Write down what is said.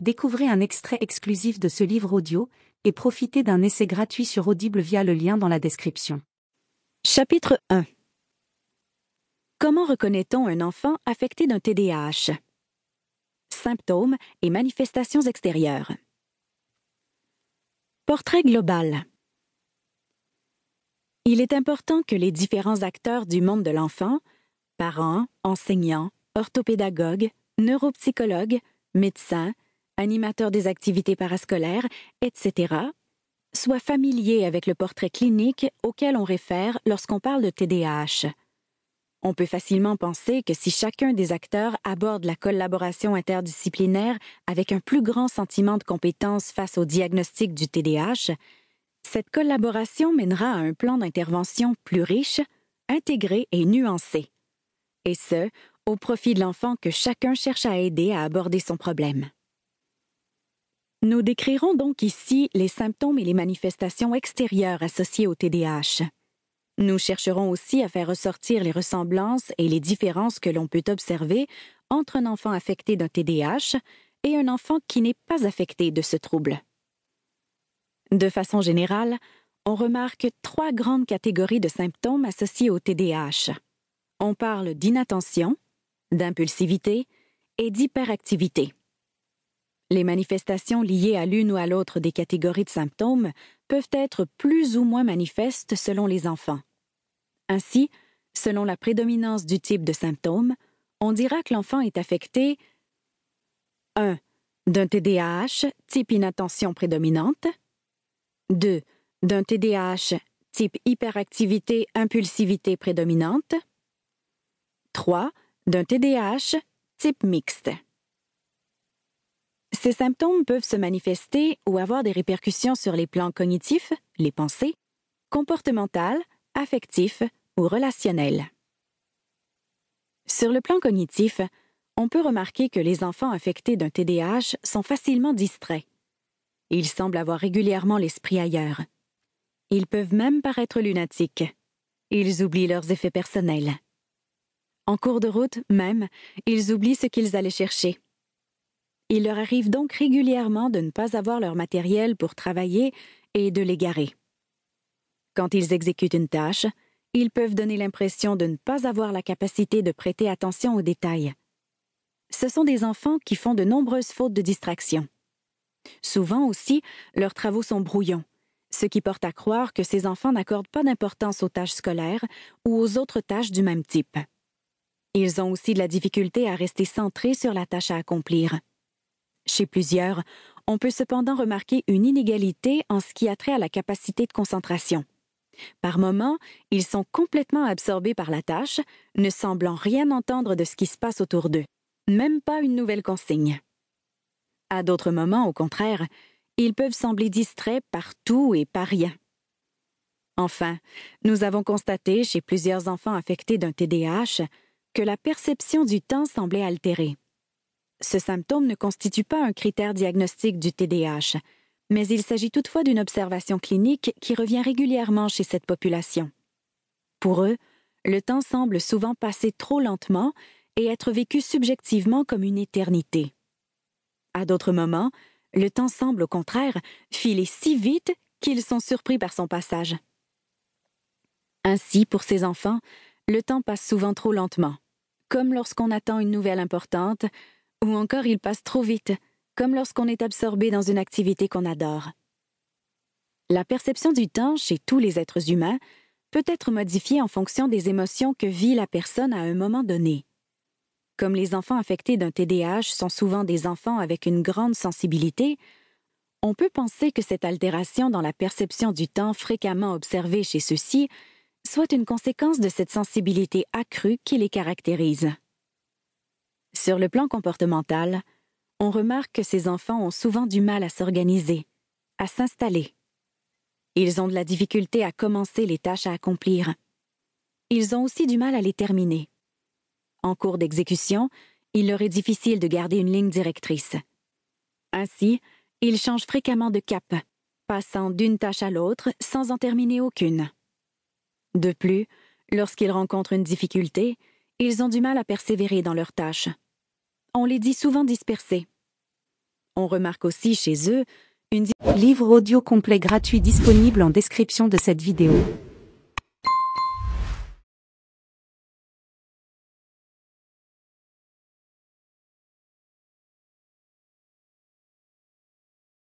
Découvrez un extrait exclusif de ce livre audio et profitez d'un essai gratuit sur Audible via le lien dans la description. Chapitre 1. Comment reconnaît-on un enfant affecté d'un TDAH? Symptômes et manifestations extérieures. Portrait global. Il est important que les différents acteurs du monde de l'enfant, parents, enseignants, orthopédagogues, neuropsychologues, médecins, animateurs des activités parascolaires, etc., soient familiers avec le portrait clinique auquel on réfère lorsqu'on parle de TDAH. On peut facilement penser que si chacun des acteurs aborde la collaboration interdisciplinaire avec un plus grand sentiment de compétence face au diagnostic du TDAH, cette collaboration mènera à un plan d'intervention plus riche, intégré et nuancé. Et ce, au profit de l'enfant que chacun cherche à aider à aborder son problème. Nous décrirons donc ici les symptômes et les manifestations extérieures associées au TDAH. Nous chercherons aussi à faire ressortir les ressemblances et les différences que l'on peut observer entre un enfant affecté d'un TDAH et un enfant qui n'est pas affecté de ce trouble. De façon générale, on remarque 3 grandes catégories de symptômes associés au TDAH. On parle d'inattention, d'impulsivité et d'hyperactivité. Les manifestations liées à l'une ou à l'autre des catégories de symptômes peuvent être plus ou moins manifestes selon les enfants. Ainsi, selon la prédominance du type de symptômes, on dira que l'enfant est affecté 1. D'un TDAH type inattention prédominante, 2. D'un TDAH type hyperactivité-impulsivité prédominante, 3. D'un TDAH type mixte. Ces symptômes peuvent se manifester ou avoir des répercussions sur les plans cognitifs, les pensées, comportementales, affectifs ou relationnels. Sur le plan cognitif, on peut remarquer que les enfants affectés d'un TDAH sont facilement distraits. Ils semblent avoir régulièrement l'esprit ailleurs. Ils peuvent même paraître lunatiques. Ils oublient leurs effets personnels. En cours de route, même, ils oublient ce qu'ils allaient chercher. Il leur arrive donc régulièrement de ne pas avoir leur matériel pour travailler et de l'égarer. Quand ils exécutent une tâche, ils peuvent donner l'impression de ne pas avoir la capacité de prêter attention aux détails. Ce sont des enfants qui font de nombreuses fautes de distraction. Souvent aussi, leurs travaux sont brouillons, ce qui porte à croire que ces enfants n'accordent pas d'importance aux tâches scolaires ou aux autres tâches du même type. Ils ont aussi de la difficulté à rester centrés sur la tâche à accomplir. Chez plusieurs, on peut cependant remarquer une inégalité en ce qui a trait à la capacité de concentration. Par moments, ils sont complètement absorbés par la tâche, ne semblant rien entendre de ce qui se passe autour d'eux, même pas une nouvelle consigne. À d'autres moments, au contraire, ils peuvent sembler distraits par tout et par rien. Enfin, nous avons constaté chez plusieurs enfants affectés d'un TDAH que la perception du temps semblait altérée. Ce symptôme ne constitue pas un critère diagnostique du TDAH, mais il s'agit toutefois d'une observation clinique qui revient régulièrement chez cette population. Pour eux, le temps semble souvent passer trop lentement et être vécu subjectivement comme une éternité. À d'autres moments, le temps semble au contraire filer si vite qu'ils sont surpris par son passage. Ainsi, pour ces enfants, le temps passe souvent trop lentement, comme lorsqu'on attend une nouvelle importante, ou encore il passe trop vite, comme lorsqu'on est absorbé dans une activité qu'on adore. La perception du temps chez tous les êtres humains peut être modifiée en fonction des émotions que vit la personne à un moment donné. Comme les enfants affectés d'un TDAH sont souvent des enfants avec une grande sensibilité, on peut penser que cette altération dans la perception du temps fréquemment observée chez ceux-ci soit une conséquence de cette sensibilité accrue qui les caractérise. Sur le plan comportemental, on remarque que ces enfants ont souvent du mal à s'organiser, à s'installer. Ils ont de la difficulté à commencer les tâches à accomplir. Ils ont aussi du mal à les terminer. En cours d'exécution, il leur est difficile de garder une ligne directrice. Ainsi, ils changent fréquemment de cap, passant d'une tâche à l'autre sans en terminer aucune. De plus, lorsqu'ils rencontrent une difficulté, ils ont du mal à persévérer dans leurs tâches. On les dit souvent dispersés. On remarque aussi chez eux Livre audio complet gratuit disponible en description de cette vidéo.